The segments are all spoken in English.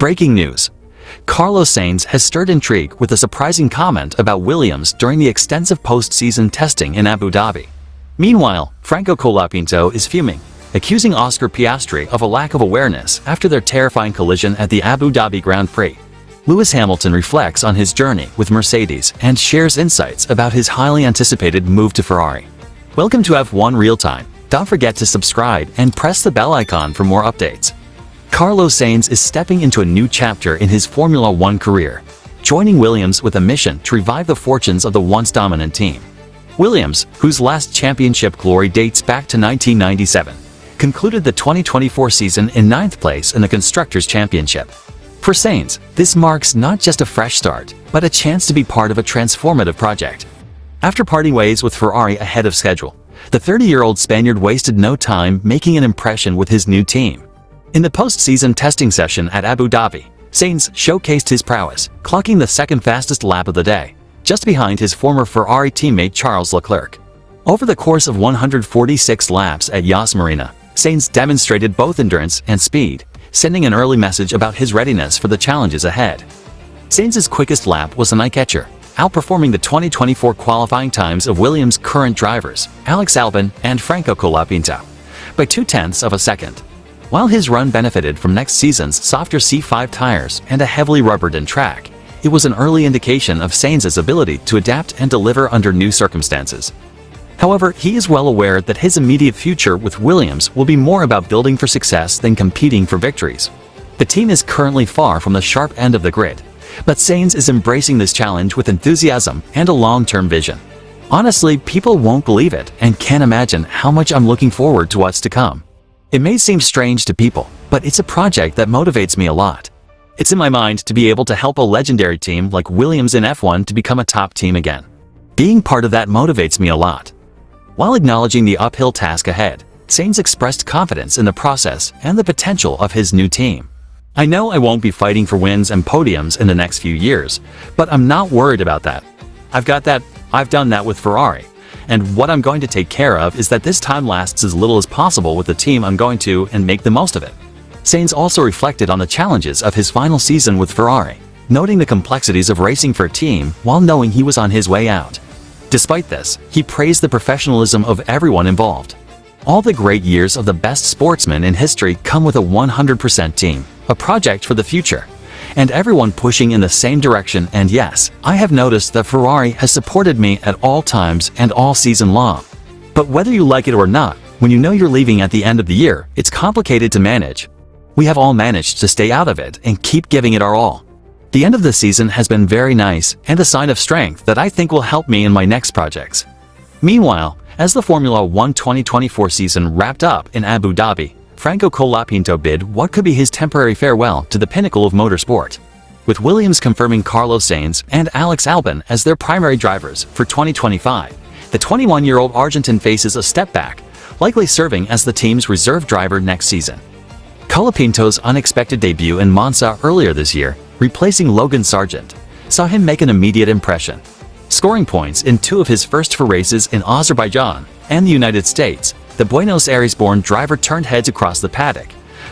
Breaking news. Carlos Sainz has stirred intrigue with a surprising comment about Williams during the extensive post-season testing in Abu Dhabi. Meanwhile, Franco Colapinto is fuming, accusing Oscar Piastri of a lack of awareness after their terrifying collision at the Abu Dhabi Grand Prix. Lewis Hamilton reflects on his journey with Mercedes and shares insights about his highly anticipated move to Ferrari. Welcome to F1 Real Time. Don't forget to subscribe and press the bell icon for more updates. Carlos Sainz is stepping into a new chapter in his Formula One career, joining Williams with a mission to revive the fortunes of the once dominant team. Williams, whose last championship glory dates back to 1997, concluded the 2024 season in 9th place in the Constructors' Championship. For Sainz, this marks not just a fresh start, but a chance to be part of a transformative project. After parting ways with Ferrari ahead of schedule, the 30-year-old Spaniard wasted no time making an impression with his new team. In the post-season testing session at Abu Dhabi, Sainz showcased his prowess, clocking the second fastest lap of the day, just behind his former Ferrari teammate Charles Leclerc. Over the course of 146 laps at Yas Marina, Sainz demonstrated both endurance and speed, sending an early message about his readiness for the challenges ahead. Sainz's quickest lap was an eye-catcher, outperforming the 2024 qualifying times of Williams' current drivers, Alex Albon and Franco Colapinto, by 0.2 of a second. While his run benefited from next season's softer C5 tires and a heavily rubber-ridden track, it was an early indication of Sainz's ability to adapt and deliver under new circumstances. However, he is well aware that his immediate future with Williams will be more about building for success than competing for victories. The team is currently far from the sharp end of the grid, but Sainz is embracing this challenge with enthusiasm and a long-term vision. Honestly, people won't believe it and can't imagine how much I'm looking forward to what's to come. It may seem strange to people, but it's a project that motivates me a lot. It's in my mind to be able to help a legendary team like Williams in F1 to become a top team again. Being part of that motivates me a lot. While acknowledging the uphill task ahead, Sainz expressed confidence in the process and the potential of his new team. I know I won't be fighting for wins and podiums in the next few years, but I'm not worried about that. I've got that. I've done that with Ferrari. And what I'm going to take care of is that this time lasts as little as possible with the team I'm going to and make the most of it. Sainz also reflected on the challenges of his final season with Ferrari, noting the complexities of racing for a team while knowing he was on his way out. Despite this, he praised the professionalism of everyone involved. All the great years of the best sportsmen in history come with a 100% team, a project for the future, and everyone pushing in the same direction. And yes, I have noticed that Ferrari has supported me at all times and all season long. But whether you like it or not, when you know you're leaving at the end of the year, it's complicated to manage. We have all managed to stay out of it and keep giving it our all. The end of the season has been very nice and a sign of strength that I think will help me in my next projects. Meanwhile, as the Formula One 2024 season wrapped up in Abu Dhabi, Franco Colapinto bid what could be his temporary farewell to the pinnacle of motorsport. With Williams confirming Carlos Sainz and Alex Albon as their primary drivers for 2025, the 21-year-old Argentine faces a step back, likely serving as the team's reserve driver next season. Colapinto's unexpected debut in Monza earlier this year, replacing Logan Sargent, saw him make an immediate impression. Scoring points in two of his first four races in Azerbaijan and the United States, the Buenos Aires-born driver turned heads across the paddock.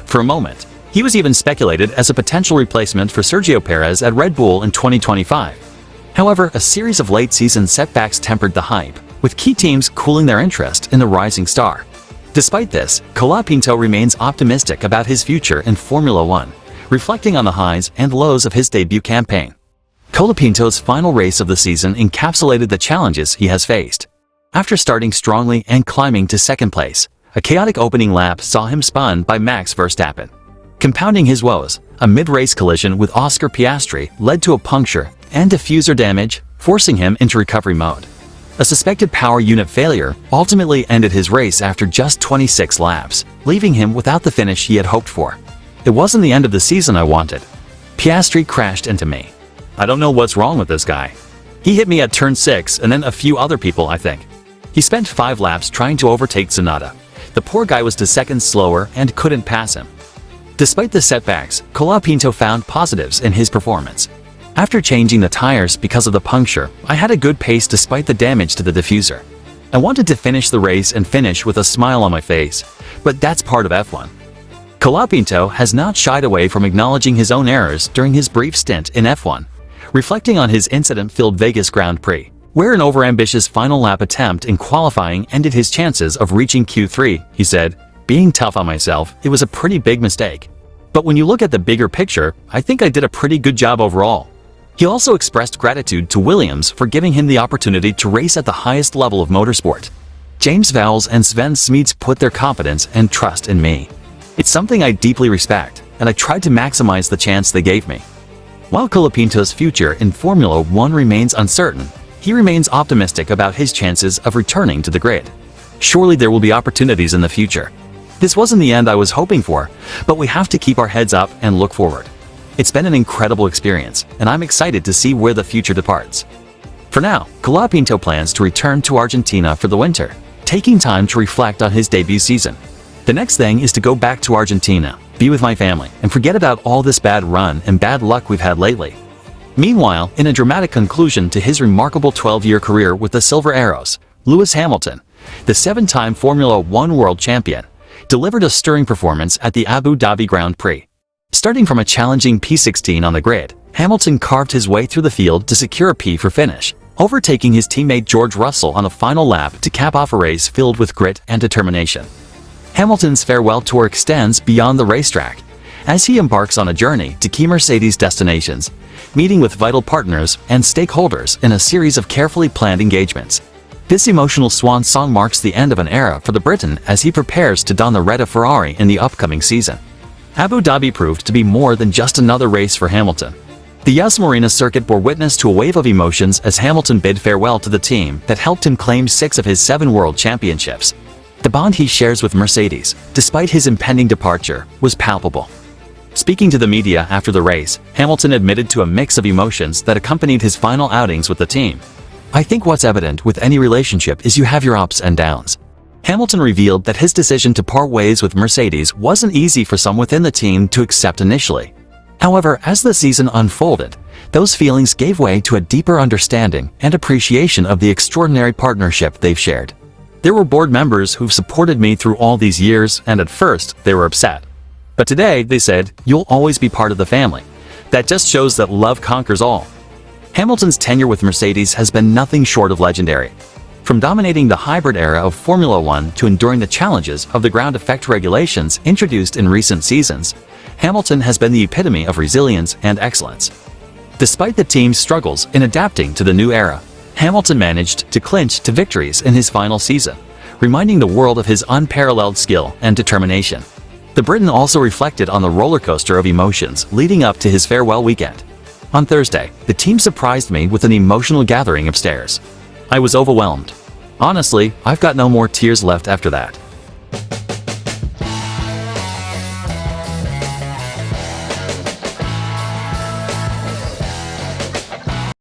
For a moment, he was even speculated as a potential replacement for Sergio Perez at Red Bull in 2025. However, a series of late-season setbacks tempered the hype, with key teams cooling their interest in the rising star. Despite this, Colapinto remains optimistic about his future in Formula One, reflecting on the highs and lows of his debut campaign. Colapinto's final race of the season encapsulated the challenges he has faced. After starting strongly and climbing to second place, a chaotic opening lap saw him spun by Max Verstappen. Compounding his woes, a mid-race collision with Oscar Piastri led to a puncture and diffuser damage, forcing him into recovery mode. A suspected power unit failure ultimately ended his race after just 26 laps, leaving him without the finish he had hoped for. It wasn't the end of the season I wanted. Piastri crashed into me. I don't know what's wrong with this guy. He hit me at turn 6 and then a few other people, I think. He spent 5 laps trying to overtake Tsunoda. The poor guy was 2 seconds slower and couldn't pass him. Despite the setbacks, Colapinto found positives in his performance. After changing the tires because of the puncture, I had a good pace despite the damage to the diffuser. I wanted to finish the race and finish with a smile on my face, but that's part of F1. Colapinto has not shied away from acknowledging his own errors during his brief stint in F1, reflecting on his incident-filled Vegas Grand Prix, where an overambitious final lap attempt in qualifying ended his chances of reaching Q3. He said, "Being tough on myself, it was a pretty big mistake. But when you look at the bigger picture, I think I did a pretty good job overall." He also expressed gratitude to Williams for giving him the opportunity to race at the highest level of motorsport. "James Vowles and Sven Smeets put their confidence and trust in me. It's something I deeply respect, and I tried to maximize the chance they gave me." While Colapinto's future in Formula One remains uncertain, he remains optimistic about his chances of returning to the grid. "Surely there will be opportunities in the future. This wasn't the end I was hoping for, but we have to keep our heads up and look forward. It's been an incredible experience, and I'm excited to see where the future departs." For now, Colapinto plans to return to Argentina for the winter, taking time to reflect on his debut season. "The next thing is to go back to Argentina, be with my family, and forget about all this bad run and bad luck we've had lately." Meanwhile, in a dramatic conclusion to his remarkable 12-year career with the Silver Arrows, Lewis Hamilton, the 7-time Formula One world champion, delivered a stirring performance at the Abu Dhabi Grand Prix. Starting from a challenging P16 on the grid, Hamilton carved his way through the field to secure a P4 finish, overtaking his teammate George Russell on the final lap to cap off a race filled with grit and determination. Hamilton's farewell tour extends beyond the racetrack, as he embarks on a journey to key Mercedes destinations, meeting with vital partners and stakeholders in a series of carefully planned engagements. This emotional swan song marks the end of an era for the Briton as he prepares to don the red of Ferrari in the upcoming season. Abu Dhabi proved to be more than just another race for Hamilton. The Yas Marina circuit bore witness to a wave of emotions as Hamilton bid farewell to the team that helped him claim 6 of his 7 world championships. The bond he shares with Mercedes, despite his impending departure, was palpable. Speaking to the media after the race, Hamilton admitted to a mix of emotions that accompanied his final outings with the team. "I think what's evident with any relationship is you have your ups and downs." Hamilton revealed that his decision to part ways with Mercedes wasn't easy for some within the team to accept initially. However, as the season unfolded, those feelings gave way to a deeper understanding and appreciation of the extraordinary partnership they've shared. "There were board members who've supported me through all these years, and at first, they were upset. But today, they said, you'll always be part of the family. That just shows that love conquers all." Hamilton's tenure with Mercedes has been nothing short of legendary. From dominating the hybrid era of Formula One to enduring the challenges of the ground effect regulations introduced in recent seasons, Hamilton has been the epitome of resilience and excellence. Despite the team's struggles in adapting to the new era, Hamilton managed to clinch to victories in his final season, reminding the world of his unparalleled skill and determination. The Briton also reflected on the roller coaster of emotions leading up to his farewell weekend. "On Thursday, the team surprised me with an emotional gathering upstairs. I was overwhelmed. Honestly, I've got no more tears left after that.